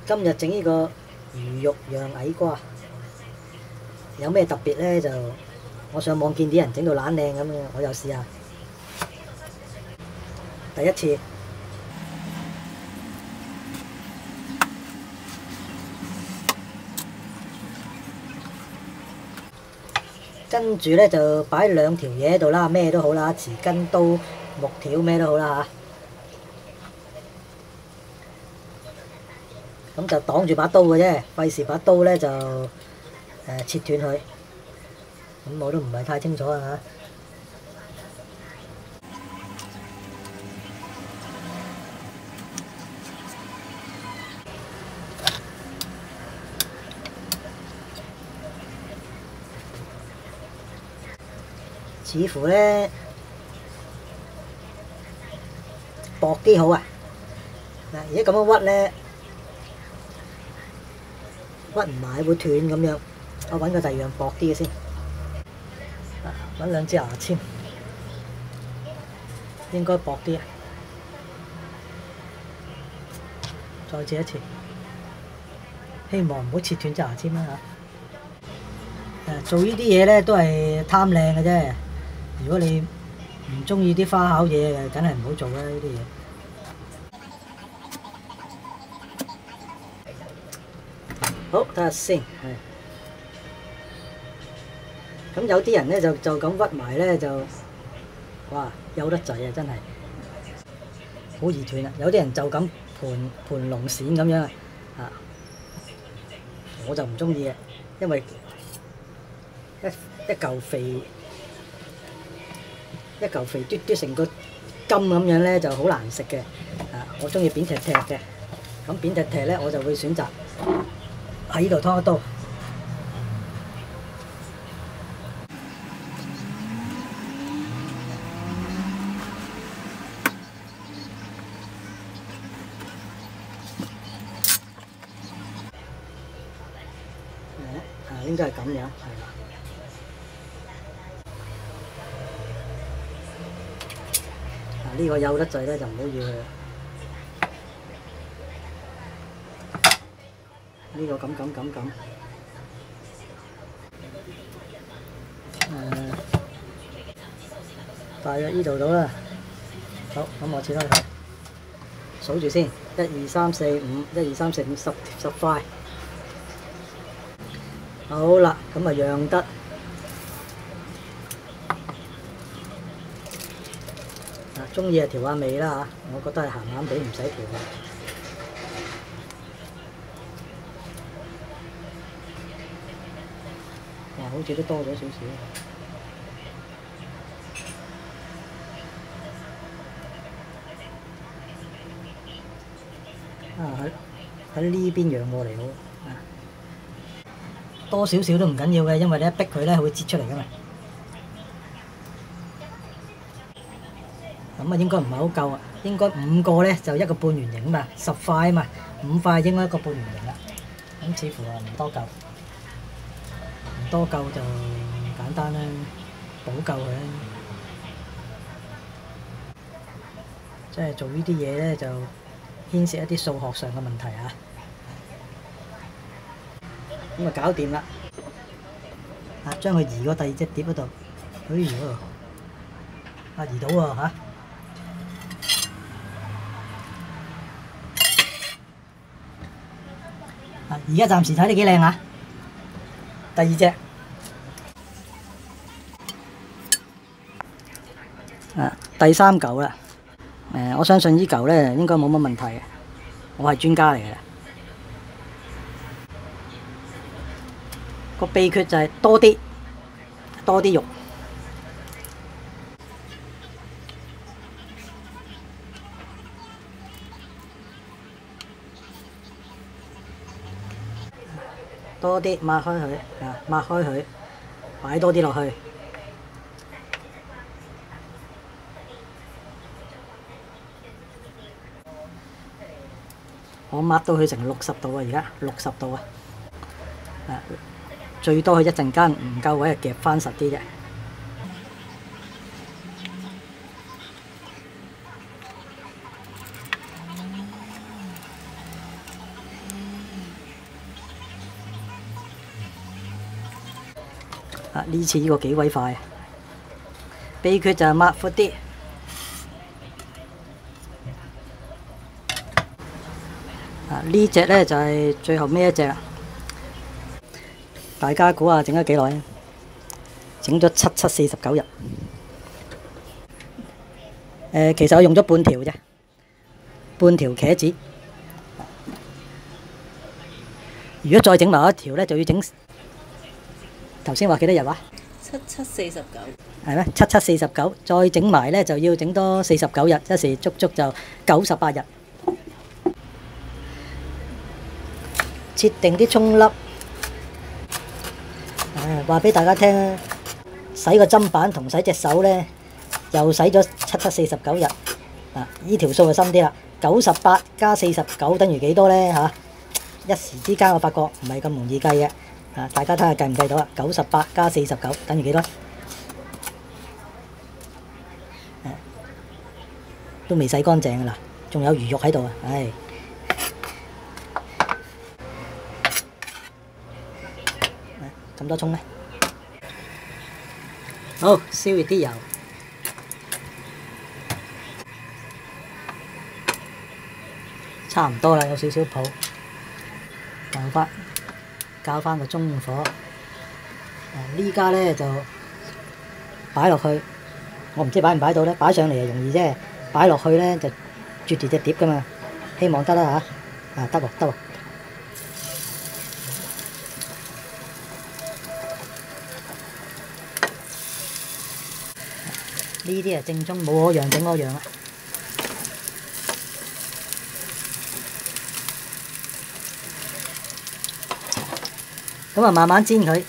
今日整呢個魚肉釀矮瓜，有咩特別咧？就我上網見啲人整到懶靚咁樣，我又試下。第一次，跟住咧就擺2條嘢喺度啦，咩都好啦，匙羹、刀、木條咩都好啦嚇。咁就擋住把刀嘅啫，費事把刀咧就切斷佢。咁我都唔係太清楚啊嚇。似乎咧薄啲好啊！嗱，而家咁樣屈咧，屈唔埋會斷咁樣。我揾個第二樣薄啲嘅先，揾2支牙籤，應該薄啲啊！再試一次，希望唔好切斷隻牙籤啦嚇。做呢啲嘢咧都係貪靚嘅啫。如果你唔中意啲花巧嘢嘅，梗係唔好做啦呢啲嘢。好，睇下先，咁有啲人咧就咁屈埋咧就，哇，幼得滯啊！真係好易斷啊！有啲人就咁盤龍鱔咁樣啊，我就唔中意嘅，因為一嚿肥嘟嘟成個金咁樣咧就好難食嘅。我中意扁踢踢嘅，咁扁踢踢咧我就會選擇喺呢度劏一刀。應該係咁樣，係啦。呢個幼得滯咧就唔好要佢。呢個咁，大約呢度到啦。好，咁我切開佢，數住先，1、2、3、4、5，1、2、3、4、5，10塊。好啦，咁啊釀得。中意就調下味啦嚇，我覺得係鹹鹹地唔使調嘅。哇，好似都多咗少少。喺呢邊揚過嚟好。多少少都唔緊要嘅，因為你一逼佢咧，佢會擠出嚟㗎嘛。咁啊，應該唔係好夠啊，應該5個咧就1個半圓形啊嘛，10塊啊嘛，5塊應該1個半圓形啦。咁似乎係唔多夠，唔多夠就簡單啦，補夠佢啦。即係做呢啲嘢咧，就牽涉一啲數學上嘅問題啊。咁啊，搞掂啦！將佢移過第2隻碟嗰度，移到喎嚇！而家暫時睇你幾靚啊！第2隻，第3嚿啦。我相信呢嚿咧應該冇乜問題嘅，我係專家嚟嘅。個秘訣就係多啲肉，多啲抹開佢，抹開佢，擺多啲落去。我抹到佢成60度啊！而家60度啊！最多佢一陣間唔夠位就夾翻實啲啫。呢次呢個幾鬼快，秘訣就係抹闊啲。呢隻呢就係最後尾一隻，大家估下整咗幾耐啊？整咗749日。其實我用咗半條啫，半條茄子。如果再整埋一條呢，就要整頭先話幾多日話7749。係咩？7749，再整埋呢，就要整多49日，一時足足就98日。切定啲葱粒，話俾大家聽啊！洗個砧板同洗隻手呢，又洗咗7749日。呢條數就深啲啦，98加49等於幾多呢？一時之間我發覺唔係咁容易計嘅。大家睇下計唔計到啊？98加49等於幾多？都未洗乾淨㗎啦，仲有魚肉喺度啊！唉。咁多葱呢？好，燒熱啲油，差唔多啦，有少少泡，校翻個中火。呢家呢就擺落去，我唔知擺唔擺到呢，擺上嚟就容易啫，擺落去呢就啜住隻碟噶嘛，希望得啦嚇，得喎得喎。呢啲係正宗，冇嗰樣整嗰樣啦。咁啊，慢慢煎佢，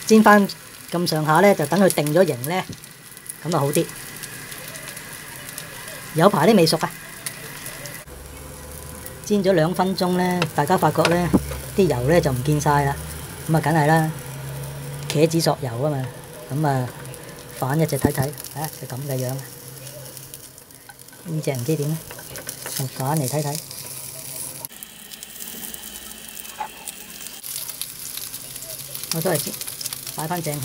煎翻咁上下呢，就等佢定咗型呢，咁啊好啲。有排都未熟啊！煎咗2分鐘呢，大家發覺呢啲油呢就唔見晒啦。咁啊，梗係啦，茄子索油啊嘛。咁啊〜反一隻睇睇，就咁嘅樣。呢隻唔知點咧，就反嚟睇睇。我都係擺翻正佢。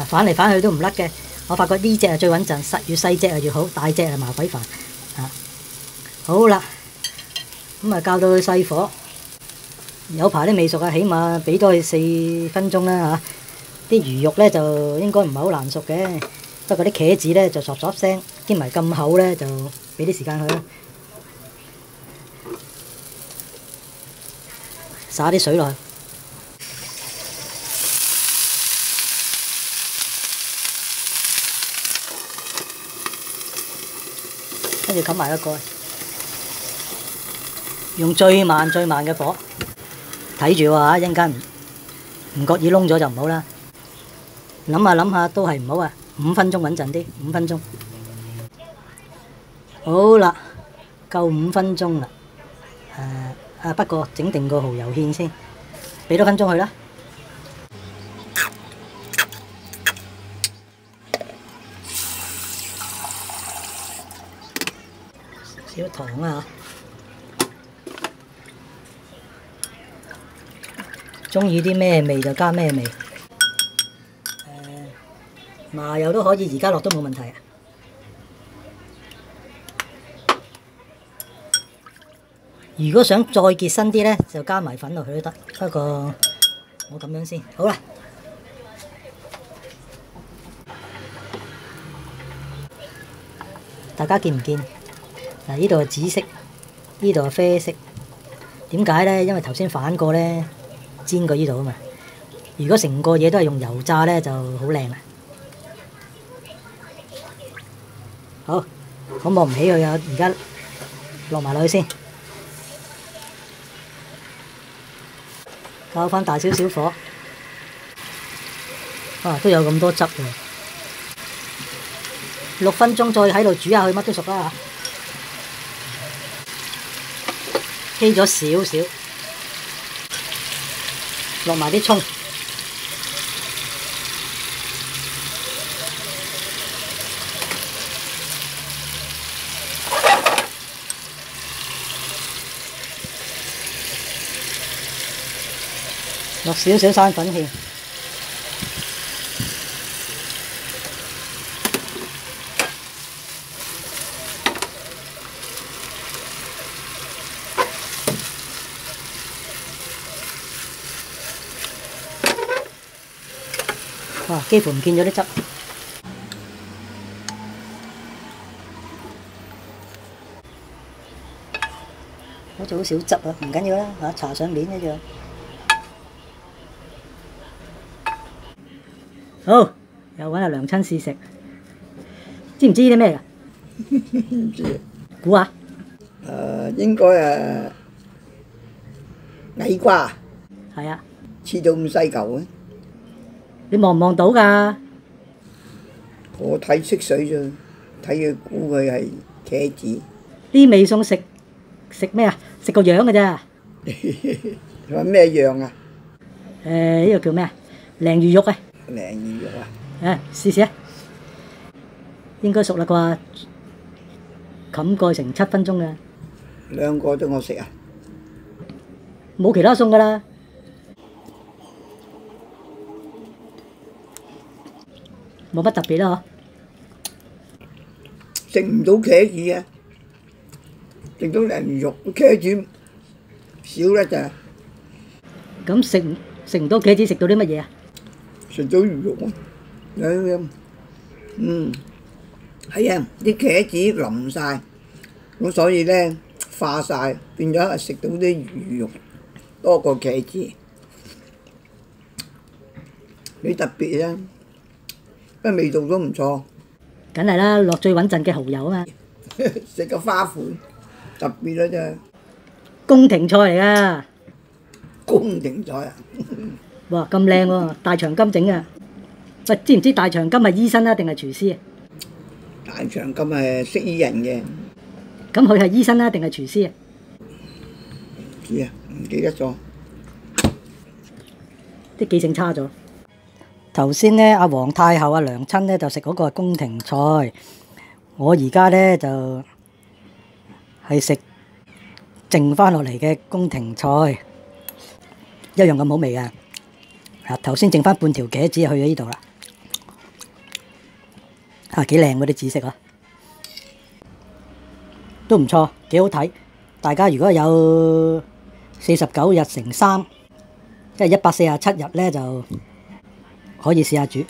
反嚟反去都唔甩嘅。我發覺呢隻係最穩陣，越細隻係越好，大隻係麻鬼煩。好啦，咁啊校到佢細火，有排都未熟啊，起碼俾多佢4分鐘啦嚇。啲魚肉呢就應該唔係好難熟嘅，不過啲茄子呢就嗦嗦聲，兼埋咁厚呢，就俾啲時間佢啦。灑啲水落去，跟住冚埋一個。用最慢嘅火睇住喎，一陣間唔覺意燶咗就唔好啦。諗下都係唔好啊，5分鐘穩陣啲，5分鐘。好啦，夠5分鐘啦。不過整定個蠔油芡先，俾多分鐘佢啦。少糖啊！中意啲咩味就加咩味，麻油都可以，而家落都冇問題啊。如果想再結身啲呢，就加埋粉落去都得。不過我咁樣先，好啦。大家見唔見？嗱，呢度係紫色，呢度係啡色。點解呢？因為頭先反過呢。煎過呢度啊嘛，如果成個嘢都係用油炸呢，就好靚啦。好，咁我唔起佢啊，而家落埋落去先，校翻大少少火，都有咁多汁喎。6分鐘再喺度煮下佢，乜都熟啦嚇。稀咗少少。落埋啲葱，落少少生粉芡。哇！幾乎唔見咗啲汁，好似好少汁啊！唔緊要啦，搽上面一樣。好，又揾阿娘親試食，知唔知啲咩㗎？唔知。估下。應該矮瓜。係啊。切到咁細嚿嘅。你望唔望到㗎？我睇色水啫，睇佢估佢係茄子。啲味餸食咩啊？食個樣㗎咋？話咩樣啊？呢個叫咩啊？鯪魚肉啊！鯪魚肉啊！試試啊！應該熟啦啩？冚蓋成7分鐘㗎。兩個都我食啊！冇其他餸㗎啦。冇乜特別啦嗬。食唔到茄子啊！食到鯪魚肉，茄子少得咋。咁食唔到茄子，食到啲乜嘢啊？食到魚肉啊！係啊，啲茄子腍晒，咁所以咧化晒，變咗食到啲魚肉多過茄子，幾特別啊！不過味道都唔錯。梗係啦，落最穩陣嘅蠔油啊嘛。食個花款特別啦真係。宮廷菜嚟㗎。宮廷菜啊！哇，咁靚喎，大長今整啊！喂，知唔知大長今係醫生啊定係廚師啊？大長今係識醫人嘅。咁佢係醫生啊定係廚師啊？唔知啊，唔記得咗。啲記性差咗。頭先咧，阿皇太后、阿娘親咧就食嗰個宮廷菜，我而家咧就係食剩翻落嚟嘅宮廷菜，一樣咁好味㗎。頭先剩翻半條茄子去咗呢度啦，幾靚嗰啲紫色啊，都唔錯，幾好睇。大家如果有49日乘3，即係147日咧就可以試下煮。